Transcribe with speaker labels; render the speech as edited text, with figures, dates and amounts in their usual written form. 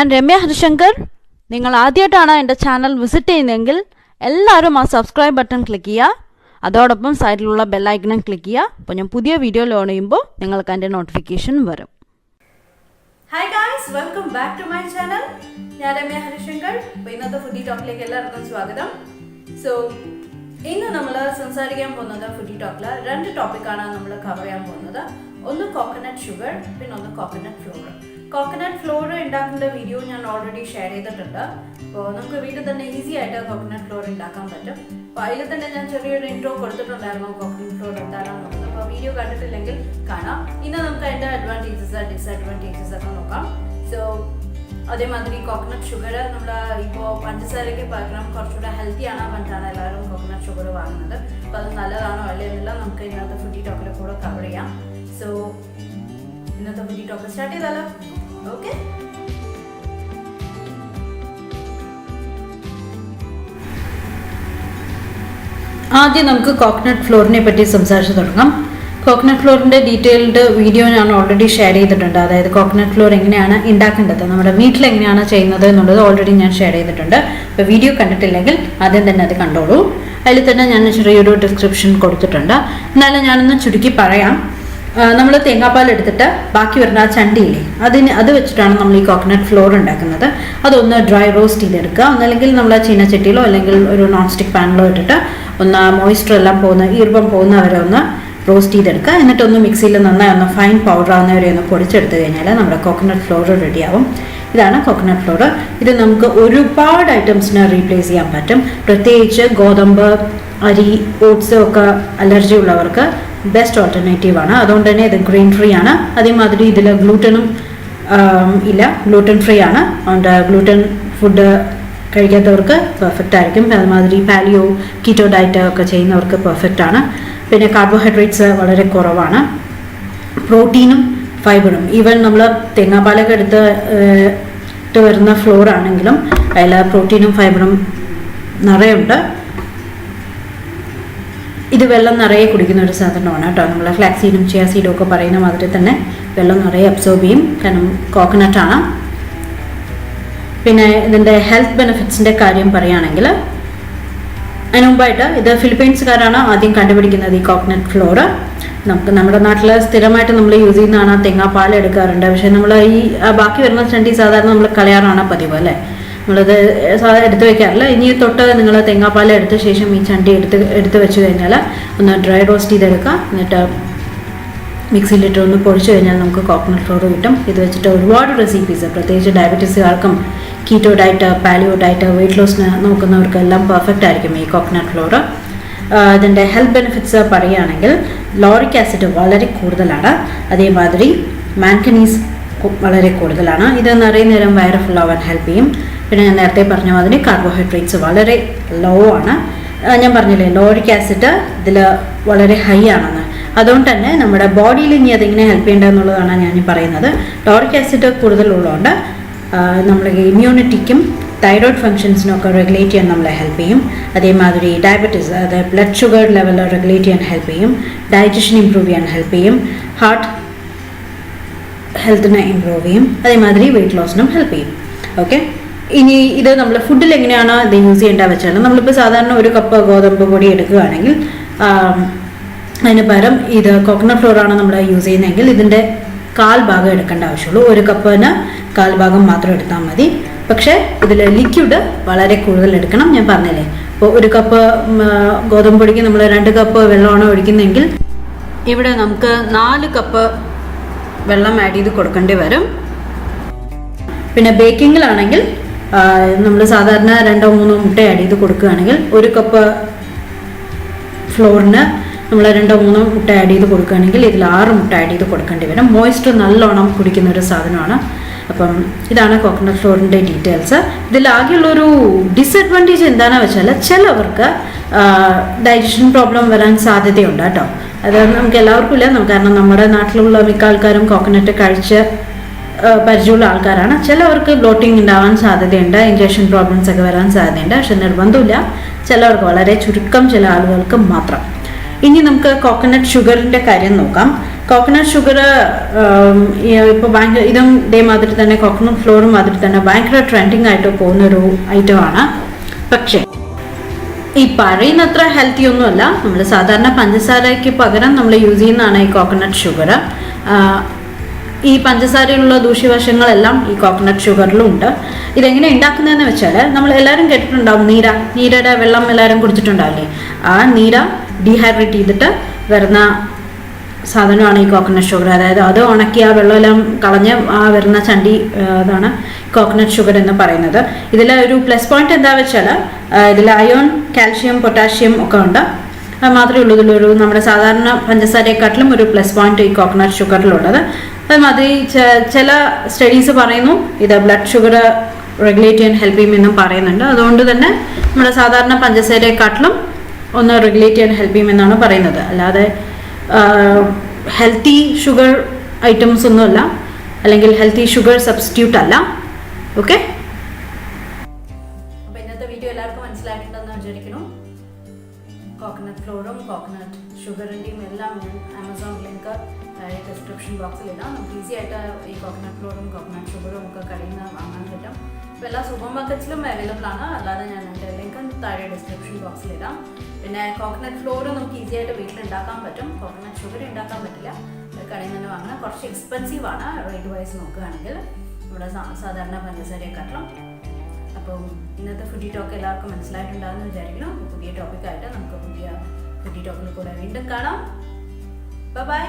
Speaker 1: ഞാൻ രമ്യ ഹരിശങ്കർ. നിങ്ങൾ ആദ്യമായിട്ടാണ് എൻ്റെ ചാനൽ വിസിറ്റ് ചെയ്യുന്നതെങ്കിൽ എല്ലാവരും ആ സബ്സ്ക്രൈബ് ബട്ടൺ ക്ലിക്ക് ചെയ്യുക. അതോടൊപ്പം സൈഡിലുള്ള ബെല്ലൈക്കണും ക്ലിക്ക് ചെയ്യുക. അപ്പോൾ ഞാൻ പുതിയ വീഡിയോ ലോൺ ചെയ്യുമ്പോൾ നിങ്ങൾക്ക് എൻ്റെ നോട്ടിഫിക്കേഷൻ വരും.
Speaker 2: Hi guys, welcome back to my channel. ഞാൻ രമ്യ ഹരിശങ്കർ. അപ്പോൾ ഇന്നത്തെ ഫുഡി ടോക്കിലേക്ക് എല്ലാവർക്കും സ്വാഗതം. സോ ഇന്ന് നമ്മൾ സംസാരിക്കാൻ പോകുന്നത് ഫുഡി ടോക്കിൽ രണ്ട് ടോപ്പിക്കാണ് നമ്മൾ കവർ ചെയ്യാൻ പോകുന്നത്. ഒന്ന് കോക്കനട്ട് ഷുഗർ, പിന്നെ ഒന്ന് കോക്കനട്ട് ഫ്ലോർ. കോക്കനട്ട് ഫ്ലോർ ഉണ്ടാക്കേണ്ട വീഡിയോ ഞാൻ ഓൾറെഡി ഷെയർ ചെയ്തിട്ടുണ്ട്. അപ്പോൾ നമുക്ക് വീട്ടിൽ തന്നെ ഈസി ആയിട്ട് കോക്കനട്ട് ഫ്ലോർ ഉണ്ടാക്കാൻ പറ്റും. അപ്പോൾ അതിൽ തന്നെ ഞാൻ ചെറിയൊരു ഇൻട്രോ കൊടുത്തിട്ടുണ്ടായിരുന്നു കോക്കനട്ട് ഫ്ലോർ എന്താണെന്ന് നോക്കുന്നത്. അപ്പോൾ വീഡിയോ കണ്ടിട്ടില്ലെങ്കിൽ കാണാം. ഇന്ന് നമുക്ക് അതിൻ്റെ അഡ്വാൻറ്റേജസ് ഡിസ്അഡ്വാൻറ്റേജസ് ഒക്കെ നോക്കാം. സോ അതേമാതിരി കോക്കനട്ട് ഷുഗർ നമ്മൾ ഇപ്പോൾ പഞ്ചസാരയ്ക്ക് പകരം കുറച്ചുകൂടെ ഹെൽത്തിയാണ് പറഞ്ഞിട്ടാണ് എല്ലാവരും കോക്കനട്ട് ഷുഗർ വാങ്ങുന്നത്. അപ്പോൾ അത് നല്ലതാണോ അല്ലേ എന്നെല്ലാം നമുക്ക് ഇന്നത്തെ ഫുഡി ടോക്കിൽ കൂടെ കവർ ചെയ്യാം. സോ ഇന്നത്തെ ഫുഡി ടോക്ക് സ്റ്റാർട്ട് ചെയ്താലോ? ഓക്കെ. ആദ്യം നമുക്ക് കോക്കനട്ട് ഫ്ലോറിനെ പറ്റി സംസാരിച്ച് തുടങ്ങാം. കോക്കനട്ട് ഫ്ലോറിൻ്റെ ഡീറ്റെയിൽഡ് വീഡിയോ ഞാൻ ഓൾറെഡി ഷെയർ ചെയ്തിട്ടുണ്ട്. അതായത് കോക്കനട്ട് ഫ്ലോർ എങ്ങനെയാണ് ഉണ്ടാക്കേണ്ടത്, നമ്മുടെ വീട്ടിൽ എങ്ങനെയാണ് ചെയ്യുന്നത് എന്നുള്ളത് ഓൾറെഡി ഞാൻ ഷെയർ ചെയ്തിട്ടുണ്ട്. അപ്പോൾ വീഡിയോ കണ്ടിട്ടില്ലെങ്കിൽ ആദ്യം തന്നെ അത് കണ്ടോളൂ. അതിൽ തന്നെ ഞാൻ ചെറിയൊരു ഡിസ്ക്രിപ്ഷൻ കൊടുത്തിട്ടുണ്ട്. എന്നാലും ഞാനൊന്ന് ചുരുക്കി പറയാം. നമ്മൾ തേങ്ങാപ്പാൽ എടുത്തിട്ട് ബാക്കി വരുന്ന ആ ചണ്ടിയില്ലേ അത് വെച്ചിട്ടാണ് നമ്മൾ ഈ കോക്കനട്ട് ഫ്ലോർ ഉണ്ടാക്കുന്നത്. അതൊന്ന് ഡ്രൈ റോസ്റ്റ് ചെയ്തെടുക്കുക. ഒന്നല്ലെങ്കിൽ നമ്മൾ ചീനച്ചട്ടിയിലോ അല്ലെങ്കിൽ ഒരു നോൺ സ്റ്റിക്ക് പാനിലോ ഇട്ടിട്ട് ഒന്ന് മോയ്സ്ചർ എല്ലാം ഈർപ്പം പോകുന്നവരെ ഒന്ന് റോസ്റ്റ് ചെയ്തെടുക്കുക. എന്നിട്ടൊന്ന് മിക്സിയിൽ നന്നായി ഒന്ന് ഫൈൻ പൗഡർ ആവുന്നവരെ ഒന്ന് പൊടിച്ചെടുത്ത് കഴിഞ്ഞാൽ നമ്മുടെ കോക്കനട്ട് ഫ്ലോർ റെഡിയാവും. ഇതാണ് കോക്കനട്ട് ഫ്ലോർ. ഇത് നമുക്ക് ഒരുപാട് ഐറ്റംസിന് റീപ്ലേസ് ചെയ്യാൻ പറ്റും. പ്രത്യേകിച്ച് ഗോതമ്പ്, അരി, ഓട്സ് ഒക്കെ അലർജി ഉള്ളവർക്ക് ബെസ്റ്റ് ഓൾട്ടർനേറ്റീവ് ആണ്. അതുകൊണ്ട് തന്നെ ഇത് ഗ്രെയിൻ ഫ്രീ ആണ്. അതേമാതിരി ഇതിൽ ഗ്ലൂട്ടനും ഇല്ല, ഗ്ലൂട്ടൻ ഫ്രീ ആണ്. അതുകൊണ്ട് ഗ്ലൂട്ടൻ ഫുഡ് കഴിക്കാത്തവർക്ക് പെർഫെക്റ്റ് ആയിരിക്കും. അതുമാതിരി പാലിയോ, കീറ്റോ ഡയറ്റ് ഒക്കെ ചെയ്യുന്നവർക്ക് പെർഫെക്റ്റ് ആണ്. പിന്നെ കാർബോഹൈഡ്രേറ്റ്സ് വളരെ കുറവാണ്. പ്രോട്ടീനും ഫൈബറും ഈവൻ നമ്മൾ തേങ്ങാപ്പാലൊക്കെ എടുത്ത് വരുന്ന ഫ്ലോർ ആണെങ്കിലും അതിൽ പ്രോട്ടീനും ഫൈബറും നിറയുണ്ട്. ഇത് വെള്ളം നിറയെ കുടിക്കുന്ന ഒരു സാധനമാണ് കേട്ടോ. നമ്മൾ ഫ്ലാക്സീഡും ചിയ സീഡും ഒക്കെ പറയുന്ന മാതിരി തന്നെ വെള്ളം നിറയെ അബ്സോർബ് ചെയ്യും, കാരണം കോക്കനട്ടാണ്. പിന്നെ ഇതിൻ്റെ ഹെൽത്ത് ബെനിഫിറ്റ്സിൻ്റെ കാര്യം പറയുകയാണെങ്കിൽ അതിന് മുമ്പായിട്ട് ഇത് ഫിലിപ്പൈൻസുകാരാണ് ആദ്യം കണ്ടുപിടിക്കുന്നത് ഈ കോക്കനട്ട് ഫ്ലോർ. നമുക്ക് നമ്മുടെ നാട്ടിൽ സ്ഥിരമായിട്ട് നമ്മൾ യൂസ് ചെയ്യുന്നതാണ് തേങ്ങാപ്പാൽ എടുക്കാറുണ്ട്. പക്ഷേ നമ്മൾ ഈ ബാക്കി വരുന്ന ചണ്ടി സാധാരണ നമ്മൾ കളയാറാണ് പതിവ് അല്ലേ. നമ്മളത് എടുത്ത് വെക്കാറില്ല. ഇനി തൊട്ട് നിങ്ങൾ തേങ്ങാപ്പാൽ എടുത്ത ശേഷം ഈ ചണ്ടി എടുത്ത് വെച്ച് കഴിഞ്ഞാൽ ഒന്ന് ഡ്രൈ റോസ്റ്റ് ചെയ്തെടുക്കുക. എന്നിട്ട് മിക്സിയിലിട്ട് ഒന്ന് പൊടിച്ചു കഴിഞ്ഞാൽ നമുക്ക് കോക്കനട്ട് ഫ്ലോർ കിട്ടും. ഇത് വെച്ചിട്ട് ഒരുപാട് റെസിപ്പീസ്, പ്രത്യേകിച്ച് ഡയബറ്റീസുകാർക്കും keto diet, paleo diet, weight ലോസിന് നോക്കുന്നവർക്കെല്ലാം പെർഫെക്റ്റ് ആയിരിക്കും ഈ കോക്കനട്ട് ഫ്ലോർ. ഇതിൻ്റെ ഹെൽത്ത് ബെനിഫിറ്റ്സ് പറയുകയാണെങ്കിൽ ലോറിക് ആസിഡ് വളരെ കൂടുതലാണ്. അതേമാതിരി മാംഗനീസ് വളരെ കൂടുതലാണ്. ഇത് നിറയെ നേരം വയറ് ഫുള്ളാവാൻ ഹെൽപ്പ് ചെയ്യും. പിന്നെ ഞാൻ നേരത്തെ പറഞ്ഞ മാതിരി കാർബോഹൈഡ്രേറ്റ്സ് വളരെ ലോ ആണ്. ഞാൻ പറഞ്ഞില്ലേ ലോറിക് ആസിഡ് ഇതിൽ വളരെ ഹൈ ആണെന്ന്. അതുകൊണ്ട് തന്നെ നമ്മുടെ ബോഡിയിൽ ഇനി അതെങ്ങനെ ഹെൽപ്പ് ചെയ്യേണ്ടതെന്നുള്ളതാണ് ഞാൻ പറയുന്നത്. ലോറിക് ആസിഡ് കൂടുതലുള്ളതുകൊണ്ട് നമ്മൾ ഇമ്മ്യൂണിറ്റിക്കും തൈറോയ്ഡ് ഫങ്ഷൻസിനും ഒക്കെ റെഗുലേറ്റ് ചെയ്യാൻ നമ്മളെ ഹെൽപ്പ് ചെയ്യും. അതേമാതിരി ഡയബറ്റീസ്, അതായത് ബ്ലഡ് ഷുഗർ ലെവൽ റെഗുലേറ്റ് ചെയ്യാൻ ഹെൽപ്പ് ചെയ്യും. ഡൈജഷൻ ഇമ്പ്രൂവ് ചെയ്യാൻ ഹെൽപ്പ് ചെയ്യും. ഹാർട്ട് ഹെൽത്തിനെ ഇമ്പ്രൂവ് ചെയ്യും. അതേമാതിരി വെയിറ്റ് ലോസിനും ഹെൽപ്പ് ചെയ്യും. ഓക്കെ. ഇനി ഇത് നമ്മൾ ഫുഡിൽ എങ്ങനെയാണ് ഇത് യൂസ് ചെയ്യേണ്ടത് വെച്ചാൽ, നമ്മളിപ്പോൾ സാധാരണ ഒരു കപ്പ് ഗോതമ്പ് പൊടി എടുക്കുകയാണെങ്കിൽ അതിന് പകരം ഇത് കോക്കനട്ട് ഫ്ലോറാണ് നമ്മൾ യൂസ് ചെയ്യുന്നതെങ്കിൽ ഇതിൻ്റെ 1/4 ഭാഗം എടുക്കേണ്ട ആവശ്യമുള്ളൂ. ഒരു കപ്പിന് 1/4 ഭാഗം മാത്രം എടുത്താൽ മതി. പക്ഷേ ഇതിൽ ലിക്വിഡ് വളരെ കൂടുതൽ എടുക്കണം. ഞാൻ പറഞ്ഞില്ലേ, ഇപ്പോൾ ഒരു കപ്പ് ഗോതമ്പ് പൊടിക്ക് നമ്മൾ 2 കപ്പ് വെള്ളമാണ് ഒഴിക്കുന്നതെങ്കിൽ ഇവിടെ നമുക്ക് 4 കപ്പ് വെള്ളം ആഡ് ചെയ്ത് കൊടുക്കേണ്ടി വരും. പിന്നെ ബേക്കിങ്ങിലാണെങ്കിൽ നമ്മൾ സാധാരണ 2-3 മുട്ട ആഡ് ചെയ്ത് കൊടുക്കുകയാണെങ്കിൽ ഒരു കപ്പ് ഫ്ലോറിന് നമ്മൾ 2-3 മുട്ട ആഡ് ചെയ്ത് കൊടുക്കുകയാണെങ്കിൽ ഇതിൽ 6 മുട്ട ആഡ് ചെയ്ത് കൊടുക്കേണ്ടി വരും. മോയ്സ്ചർ നല്ലോണം കുടിക്കുന്ന ഒരു സാധനമാണ്. അപ്പം ഇതാണ് കോക്കനട്ട് ഫ്ലോറിൻ്റെ ഡീറ്റെയിൽസ്. ഇതിലാകെയുള്ളൊരു ഡിസഡ്വാൻറ്റേജ് എന്താണെന്ന് വെച്ചാൽ ചിലവർക്ക് ഡൈജഷൻ പ്രോബ്ലം വരാൻ സാധ്യതയുണ്ട് കേട്ടോ. അത് നമുക്ക് എല്ലാവർക്കും ഇല്ല. കാരണം നമ്മുടെ നാട്ടിലുള്ള മിക്ക ആൾക്കാരും കോക്കനട്ട് കഴിച്ച് പരിചയമുള്ള ആൾക്കാരാണ്. ചിലവർക്ക് ബ്ലോട്ടിങ് ഉണ്ടാവാൻ സാധ്യതയുണ്ട്, ഇൻജക്ഷൻ പ്രോബ്ലംസ് ഒക്കെ വരാൻ സാധ്യതയുണ്ട്. പക്ഷെ നിർബന്ധമില്ല, ചിലവർക്ക് വളരെ ചുരുക്കം ചില ആളുകൾക്ക് മാത്രം. ഇനി നമുക്ക് കോക്കനട്ട് ഷുഗറിൻ്റെ കാര്യം നോക്കാം. കോക്കനട്ട് ഷുഗർ ഇപ്പോൾ ഭയങ്കര ഇതും ഇതേമാതിരി തന്നെ കോക്കനട്ട് ഫ്ലോറും മാതിരി തന്നെ ഭയങ്കര ട്രെൻഡിങ് ആയിട്ട് പോകുന്നൊരു ഐറ്റമാണ്. പക്ഷേ ഈ പറയുന്നത്ര ഹെൽത്തി ഒന്നുമല്ല. നമ്മൾ സാധാരണ പഞ്ചസാരയ്ക്ക് പകരം നമ്മൾ യൂസ് ചെയ്യുന്നതാണ് ഈ കോക്കനട്ട് ഷുഗർ. ഈ പഞ്ചസാരയിലുള്ള ദൂഷ്യവശങ്ങളെല്ലാം ഈ കോക്കനട്ട് ഷുഗറിലും ഉണ്ട്. ഇതെങ്ങനെ ഉണ്ടാക്കുന്നതെന്ന് വെച്ചാൽ, നമ്മൾ എല്ലാവരും കേട്ടിട്ടുണ്ടാവും നീരയുടെ വെള്ളം എല്ലാവരും കുടിച്ചിട്ടുണ്ടാവില്ലേ. ആ നീര ഡീഹൈഡ്രേറ്റ് ചെയ്തിട്ട് വരുന്ന സാധനമാണ് ഈ കോക്കനട്ട് ഷുഗർ. അതായത് അത് ഉണക്കി ആ വെള്ളമെല്ലാം കളഞ്ഞ് ആ വരുന്ന ചണ്ടി അതാണ് കോക്കനട്ട് ഷുഗർ എന്ന് പറയുന്നത്. ഇതിലെ ഒരു പ്ലസ് പോയിന്റ് എന്താ വെച്ചാൽ, ഇതിൽ അയോൺ, കാൽഷ്യം, പൊട്ടാഷ്യം ഒക്കെ ഉണ്ട്. അത് മാത്രമേ ഉള്ളൂ ഇതിലൊരു നമ്മുടെ സാധാരണ പഞ്ചസാരയെക്കാട്ടിലും ഒരു പ്ലസ് പോയിന്റ് ഈ കോക്കനട്ട് ഷുഗറിലുള്ളത്. അതുമാതിരി ചില സ്റ്റഡീസ് പറയുന്നു ഇത് ബ്ലഡ് ഷുഗർ റെഗുലേറ്റ് ചെയ്യാൻ ഹെൽപ്പ് ചെയ്യുമെന്നും പറയുന്നുണ്ട്. അതുകൊണ്ട് തന്നെ നമ്മുടെ സാധാരണ പഞ്ചസാരയെക്കാട്ടിലും ഒന്ന് റെഗുലേറ്റ് ചെയ്യാൻ ഹെൽപ്പ് ചെയ്യുമെന്നാണ് പറയുന്നത്. അല്ലാതെ ഹെൽത്തി ഷുഗർ ഐറ്റംസ് ഒന്നുമല്ല, അല്ലെങ്കിൽ ഹെൽത്തി ഷുഗർ സബ്സ്റ്റിറ്റ്യൂട്ട് അല്ല. ഓക്കെ, അപ്പോൾ ഇന്നത്തെ വീഡിയോ എല്ലാവർക്കും മനസ്സിലായിട്ടുണ്ടെന്ന് വിചാരിക്കുന്നു. കോക്കനട്ട് ഫ്ലോറും കോക്കനട്ട് ഷുഗറിൻ്റെയും എല്ലാം ഞാൻ ആമസോൺ ലിങ്ക് ഡിസ്ക്രിപ്ഷൻ ബോക്സിൽ ഇടാം. നമുക്ക് ഈസി ആയിട്ട് ഈ കോക്കനട്ട് ഫ്ലോറും കോക്കനട്ട് ഷുഗറും ഒക്കെ കടയിൽ നിന്ന് വാങ്ങാൻ പറ്റും. ഇപ്പോൾ എല്ലാ സൂപ്പർ മാർക്കറ്റ്സിലും അവൈലബിൾ ആണ്. അല്ലാതെ ഞാൻ എൻ്റെ ലിങ്ക് താഴെ ഡിസ്ക്രിപ്ഷൻ ബോക്സിൽ ഇടാം. പിന്നെ കോക്കനട്ട് ഫ്ലോർ നമുക്ക് ഈസി ആയിട്ട് വീട്ടിൽ ഉണ്ടാക്കാൻ പറ്റും. കോക്കനട്ട് ഷുഗർ ഉണ്ടാക്കാൻ പറ്റില്ല, കടയിൽ നിന്ന് വാങ്ങണം. കുറച്ച് എക്സ്പെൻസീവ് ആണ് റേറ്റ് വൈസ് നോക്കുകയാണെങ്കിൽ നമ്മുടെ സാധാരണ പഞ്ചസാരയെക്കാട്ടിലും. അപ്പം ഇന്നത്തെ ഫുഡി ടോക്ക് എല്ലാവർക്കും മനസ്സിലായിട്ടുണ്ടാകുമെന്ന് വിചാരിക്കണം. പുതിയ ടോപ്പിക്കായിട്ട് നമുക്ക് പുതിയ ഫുഡി ടോക്കിൽ കൂടെ വീണ്ടും കാണാം. ബൈ.